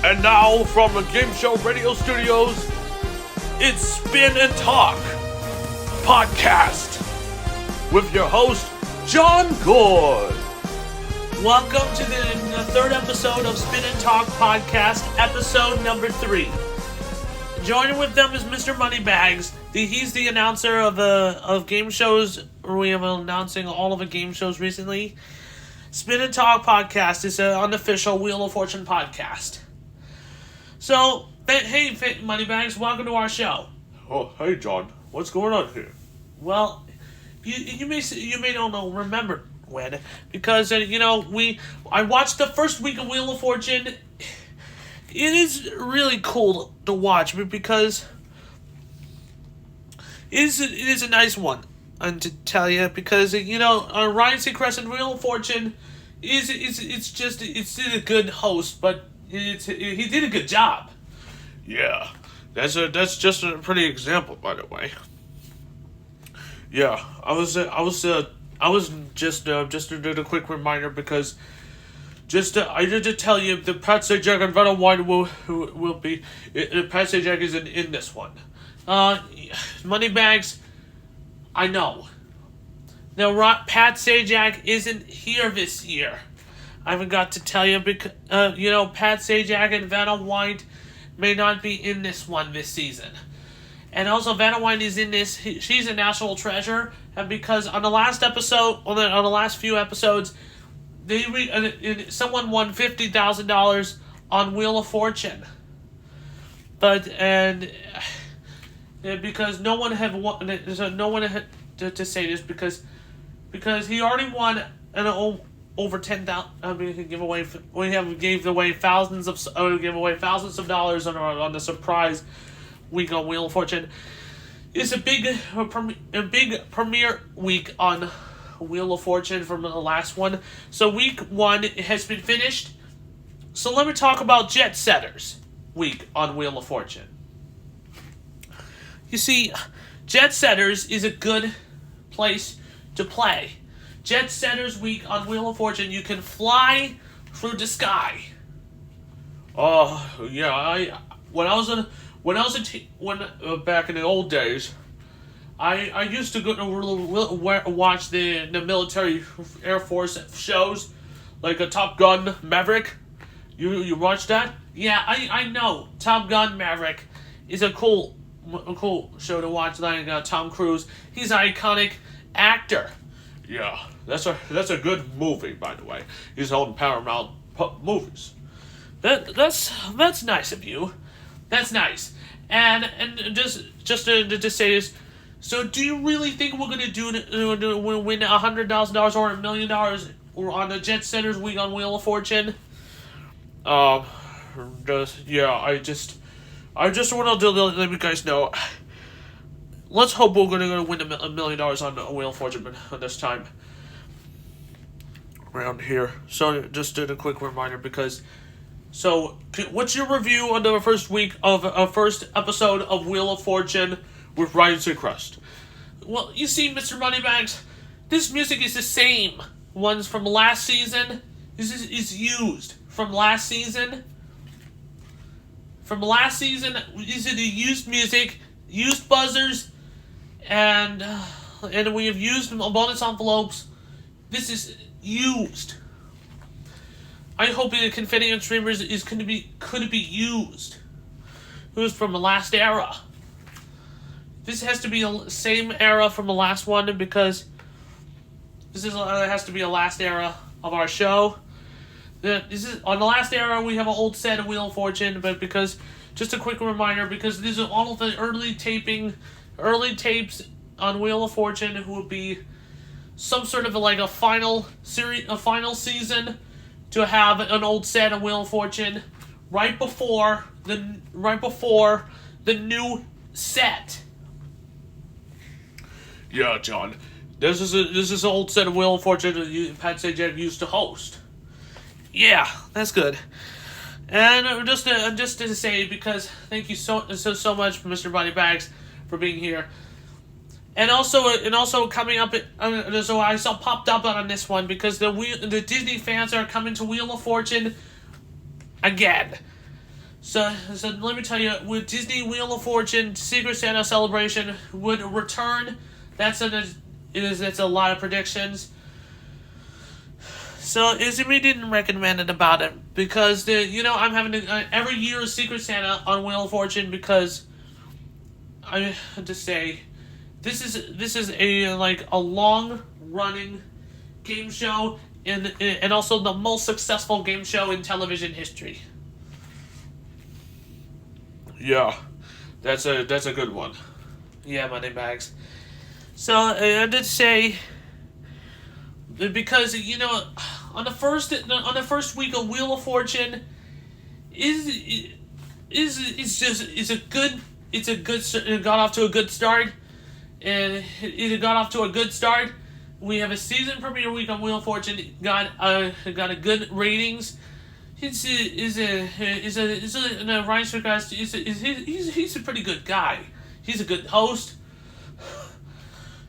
And now, from the Game Show Radio Studios, it's Spin and Talk Podcast with your host, John Good. Welcome to the third episode of Spin and Talk Podcast, episode number 3. Joining with them is Mr. Moneybags. He's the announcer of game shows. We have been announcing all of the game shows recently. Spin and Talk Podcast is an unofficial Wheel of Fortune podcast. So, hey, Moneybags, welcome to our show. Oh, hey, John. What's going on here? Well, you may not remember when, because I watched the first week of Wheel of Fortune. It is really cool to watch because it is a nice one, and to tell you, because Ryan Seacrest and Wheel of Fortune it's a good host, but he did a good job. Yeah, that's just a pretty example, by the way. Yeah, I was just to do a quick reminder because I did to tell you that Pat Sajak and Vanna White will be Pat Sajak isn't in this one. Moneybags, I know. Now, Pat Sajak isn't here this year. I forgot to tell you because Pat Sajak and Vanna White may not be in this one this season. And also, Vanna White is in this. She's a national treasure, and because on the last episode, on the last few episodes, someone won $50,000 on Wheel of Fortune. Because no one had won, so no one had to say this because he already won over 10,000. I mean, he gave away thousands of dollars on the surprise week on Wheel of Fortune. It's a big premiere week on Wheel of Fortune from the last one. So week 1 has been finished. So let me talk about Jet Setters week on Wheel of Fortune. You see, Jet Setters is a good place to play. Jet Setters week on Wheel of Fortune, you can fly through the sky. Oh, yeah, back in the old days, I used to go to watch the military Air Force shows, like a Top Gun Maverick. You watch that? Yeah, I know. Top Gun Maverick is a cool show to watch. Like Tom Cruise, he's an iconic actor. Yeah, that's a good movie, by the way. He's on Paramount Movies. That's nice of you. That's nice. And just to say this, so do you really think we're gonna win $100,000 or $1 million on the Jet Setters week on Wheel of Fortune? I just want to let you guys know. Let's hope we're gonna win $1 million on Wheel of Fortune this time around here. So just did a quick reminder because. So, what's your review on the first week of first episode of Wheel of Fortune with Ryan Seacrest? Well, you see, Mr. Moneybags, this music is the same ones from last season. This is used from last season. From last season, these are the used music, used buzzers, and we have used bonus envelopes. This is used. I hope the confetti and streamers could be used. It was from the last era. This has to be the same era from the last one because this has to be a last era of our show. This is on the last era. We have an old set of Wheel of Fortune, but because just a quick reminder, because these are all of the early tapes on Wheel of Fortune, who will be some sort of a final season. To have an old set of Wheel of Fortune right before the new set. Yeah, John, this is an old set of Wheel of Fortune that Pat Sajak used to host. Yeah, that's good. And just to say, because thank you so much, Mr. Moneybags, for being here. And also coming up, so I saw popped up on this one because the Disney fans are coming to Wheel of Fortune again. So let me tell you, with Disney Wheel of Fortune, Secret Santa Celebration would return. That's a lot of predictions. So Izumi didn't recommend it about it because I'm having every year Secret Santa on Wheel of Fortune because I have to say this is a long running game show and also the most successful game show in television history. Yeah, that's a good one. Yeah, Moneybags. So I did say because on the first week of Wheel of Fortune it got off to a good start, and it got off to a good start. We have a season premiere week on Wheel of Fortune. Got a good ratings. Ryan Seacrest he's a pretty good guy. He's a good host.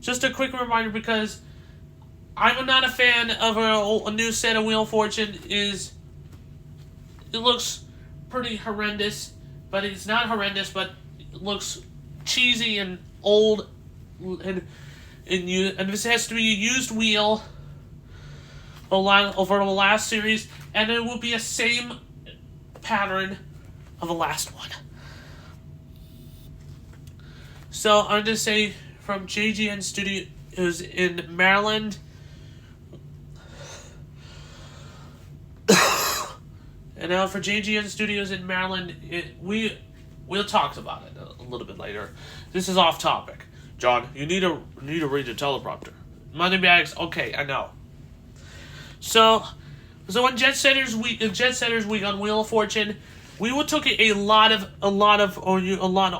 Just a quick reminder, because I'm not a fan of a new set of Wheel of Fortune. It looks pretty horrendous, but it's not horrendous, but it looks cheesy and old, and this has to be a used wheel over the last series, and it will be a same pattern of the last one. So I'm going to say from JGN Studios in Maryland, and now for JGN Studios in Maryland, we'll talk about it a little bit later. This is off topic. John, you need to read the teleprompter. Moneybags, okay, I know. So on Jet Setters Week on Wheel of Fortune, we took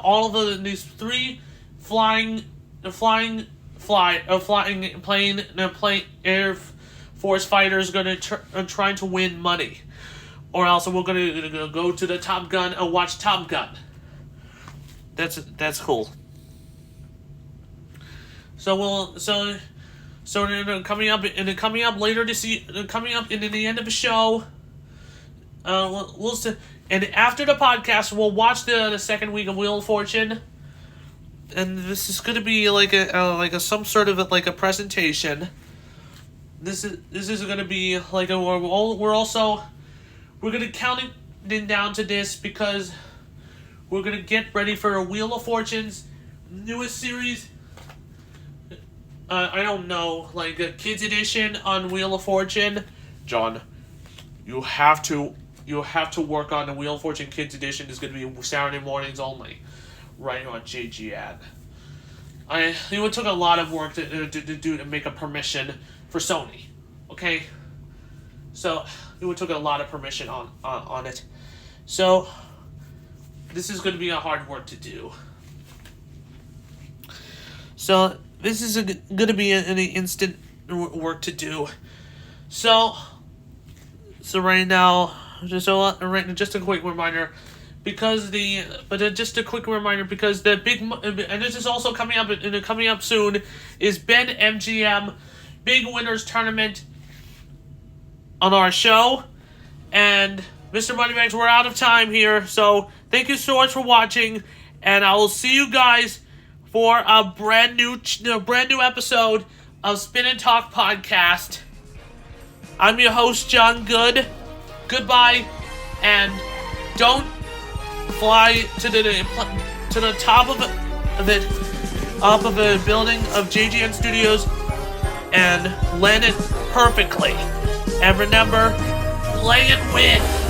all of these three flying Air Force fighters going to trying to win money, or else we're going to go to the Top Gun and watch Top Gun. That's cool. So coming up later this year, coming up in the end of the show, we'll see, and after the podcast we'll watch the second week of Wheel of Fortune, and this is going to be some sort of a presentation. This is going to be we're going to count it down to this because we're going to get ready for a Wheel of Fortune's newest series. I don't know, a kids edition on Wheel of Fortune. John, you have to work on the Wheel of Fortune Kids edition. It's going to be Saturday mornings only, right on JGN. It took a lot of work to do to make a permission for Sony. Okay, so it took a lot of permission on it. So this is going to be a hard work to do. So this is going to be an instant work to do. So right now, just a quick reminder, because the big, and this is also coming up soon, is Ben MGM Big Winners Tournament on our show. And Mr. Moneybags, we're out of time here, so thank you so much for watching, and I will see you guys for a brand new episode of Spin and Talk Podcast. I'm your host, John Good. Goodbye, and don't fly to the top of a building of JGN Studios and land it perfectly. And remember, play it with.